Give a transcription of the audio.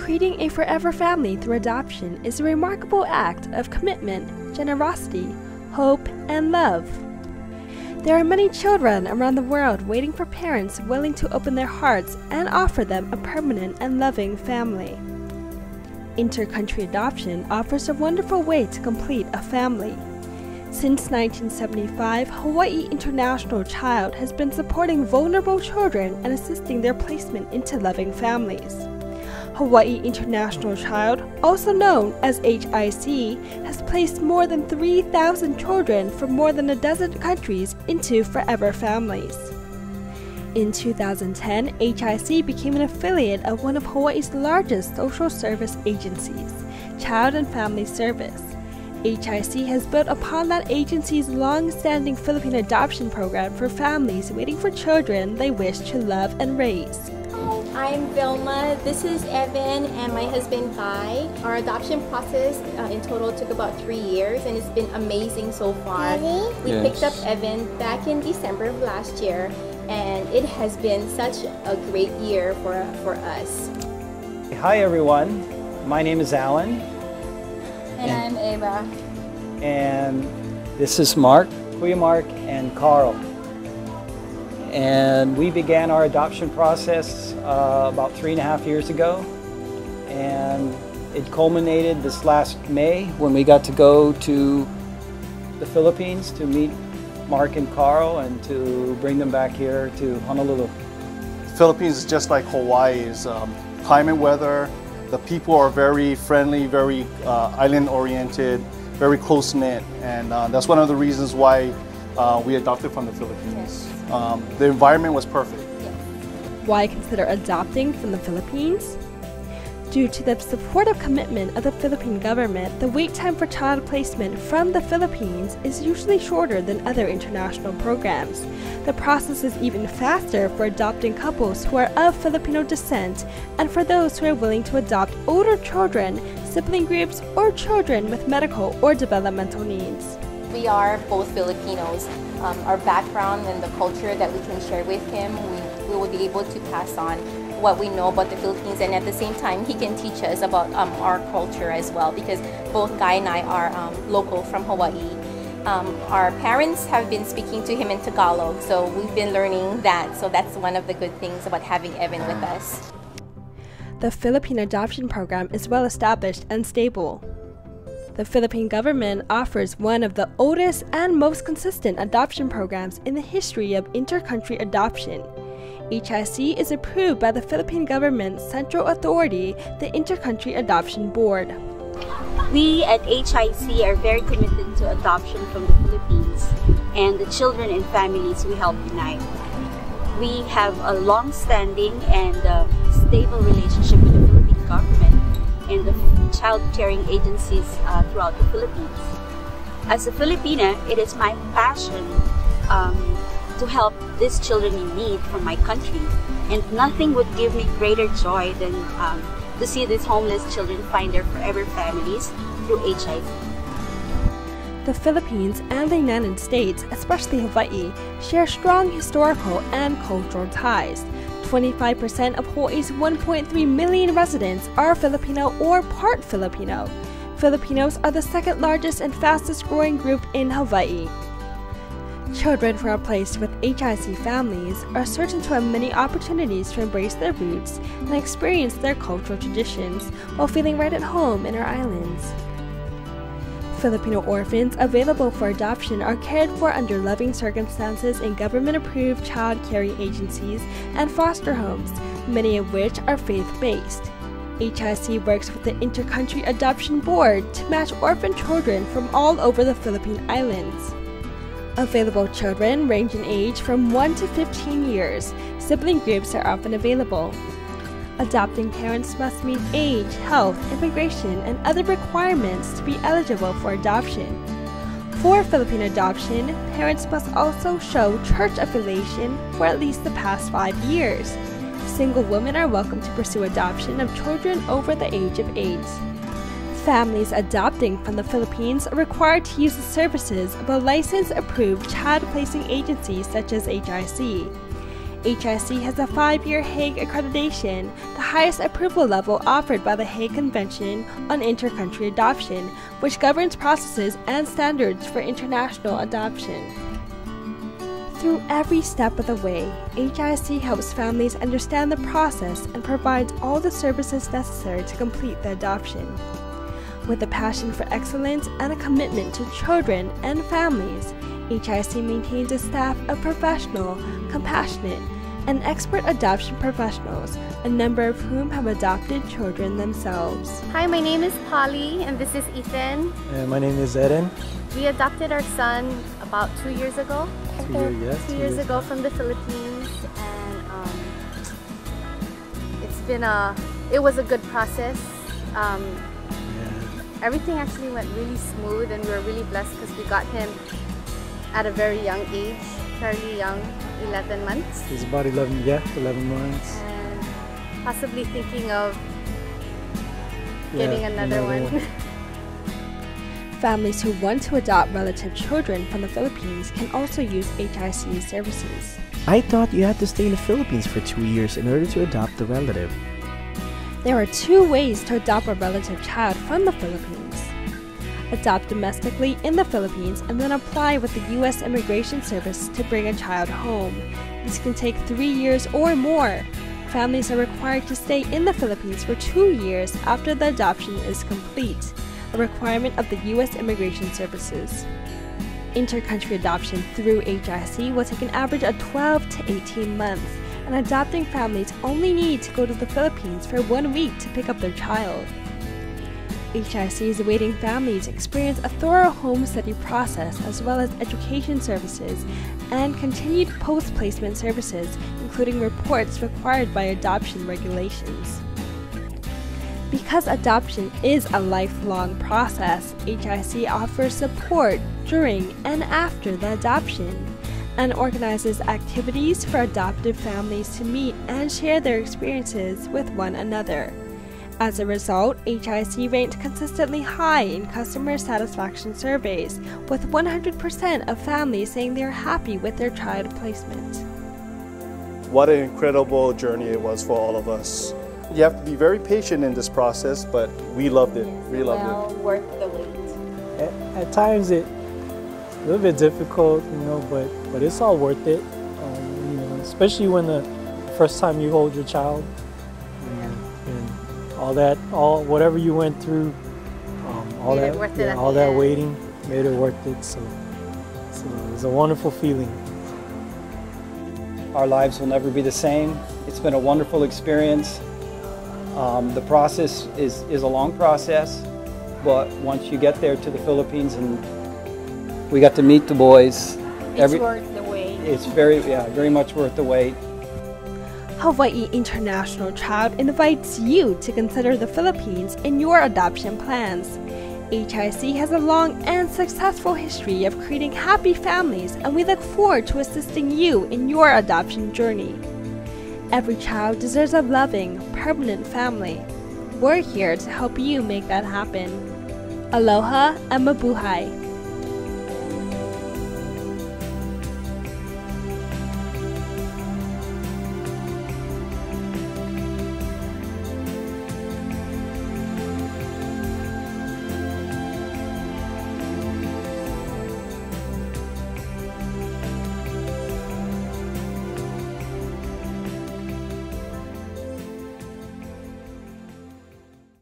creating a forever family through adoption is a remarkable act of commitment, generosity, hope, and love. There are many children around the world waiting for parents willing to open their hearts and offer them a permanent and loving family. Intercountry adoption offers a wonderful way to complete a family. Since 1975, Hawaii International Child has been supporting vulnerable children and assisting their placement into loving families. Hawaii International Child, also known as HIC, has placed more than 3,000 children from more than a dozen countries into forever families. In 2010, HIC became an affiliate of one of Hawaii's largest social service agencies, Child and Family Service. HIC has built upon that agency's long-standing Philippine adoption program for families waiting for children they wish to love and raise. I'm Vilma, this is Evan, and my husband Guy. Our adoption process in total took about 3 years, and it's been amazing so far. We picked up Evan back in December of last year, and it has been such a great year for us. Hi everyone, my name is Alan. And I'm Ava. And this is Mark, Kuya Mark, and Carl. And we began our adoption process about 3.5 years ago, and it culminated this last May when we got to go to the Philippines to meet Mark and Carl and to bring them back here to Honolulu. Philippines is just like Hawaii's climate, weather. The people are very friendly, very island-oriented, very close-knit, and that's one of the reasons why we adopted from the Philippines. The environment was perfect. Why consider adopting from the Philippines? Due to the supportive commitment of the Philippine government, the wait time for child placement from the Philippines is usually shorter than other international programs. The process is even faster for adopting couples who are of Filipino descent and for those who are willing to adopt older children, sibling groups, or children with medical or developmental needs. We are both Filipinos. Our background and the culture that we can share with him, we will be able to pass on what we know about the Philippines, and at the same time he can teach us about our culture as well, because both Guy and I are local from Hawaii. Our parents have been speaking to him in Tagalog, so we've been learning that, so that's one of the good things about having Evan with us. The Philippine adoption program is well established and stable. The Philippine government offers one of the oldest and most consistent adoption programs in the history of intercountry adoption. HIC is approved by the Philippine government's central authority, the Intercountry Adoption Board. We at HIC are very committed to adoption from the Philippines and the children and families we help unite. We have a long-standing and stable relationship with the Philippine government and the child caring agencies throughout the Philippines. As a Filipina, it is my passion to help these children in need from my country, and nothing would give me greater joy than to see these homeless children find their forever families through HIC. The Philippines and the United States, especially Hawaii, share strong historical and cultural ties. 25% of Hawaii's 1.3 million residents are Filipino or part Filipino. Filipinos are the second largest and fastest growing group in Hawaii. Children who are placed with HIC families are certain to have many opportunities to embrace their roots and experience their cultural traditions while feeling right at home in our islands. Filipino orphans available for adoption are cared for under loving circumstances in government-approved child caring agencies and foster homes, many of which are faith-based. HIC works with the Intercountry Adoption Board to match orphan children from all over the Philippine Islands. Available children range in age from 1 to 15 years. Sibling groups are often available. Adopting parents must meet age, health, immigration, and other requirements to be eligible for adoption. For Philippine adoption, parents must also show church affiliation for at least the past 5 years. Single women are welcome to pursue adoption of children over the age of 8. Families adopting from the Philippines are required to use the services of a licensed approved child placing agency such as HIC. HIC has a 5-year Hague accreditation, the highest approval level offered by the Hague Convention on Intercountry Adoption, which governs processes and standards for international adoption. Through every step of the way, HIC helps families understand the process and provides all the services necessary to complete the adoption. With a passion for excellence and a commitment to children and families, HIC maintains a staff of professional, compassionate, and expert adoption professionals, a number of whom have adopted children themselves. Hi, my name is Polly and this is Ethan. And my name is Eden. We adopted our son about 2 years ago. 2 years ago from the Philippines, and it was a good process. Everything actually went really smooth, and we were really blessed because we got him at a very young age, fairly young, 11 months. He's about 11 months. And possibly thinking of getting another one. Families who want to adopt relative children from the Philippines can also use HIC services. I thought you had to stay in the Philippines for 2 years in order to adopt a relative. There are 2 ways to adopt a relative child from the Philippines. Adopt domestically in the Philippines and then apply with the U.S. Immigration Service to bring a child home. This can take 3 years or more. Families are required to stay in the Philippines for 2 years after the adoption is complete, a requirement of the U.S. Immigration Services. Intercountry adoption through HIC will take an average of 12 to 18 months, and adopting families only need to go to the Philippines for 1 week to pick up their child. HIC is awaiting families to experience a thorough home study process as well as education services and continued post-placement services, including reports required by adoption regulations. Because adoption is a lifelong process, HIC offers support during and after the adoption and organizes activities for adoptive families to meet and share their experiences with one another. As a result, HIC ranked consistently high in customer satisfaction surveys, with 100% of families saying they are happy with their child placement. What an incredible journey it was for all of us. You have to be very patient in this process, but we loved it. We loved it. Worth the wait. At times it's a little bit difficult, but it's all worth it. Especially when the first time you hold your child, and whatever you went through, all that waiting made it worth it. So it was a wonderful feeling. Our lives will never be the same. It's been a wonderful experience. The process is a long process, but once you get there to the Philippines and we got to meet the boys, It's worth the wait. It's very much worth the wait. Hawaii International Child invites you to consider the Philippines in your adoption plans. HIC has a long and successful history of creating happy families, and we look forward to assisting you in your adoption journey. Every child deserves a loving, permanent family. We're here to help you make that happen. Aloha and mabuhay.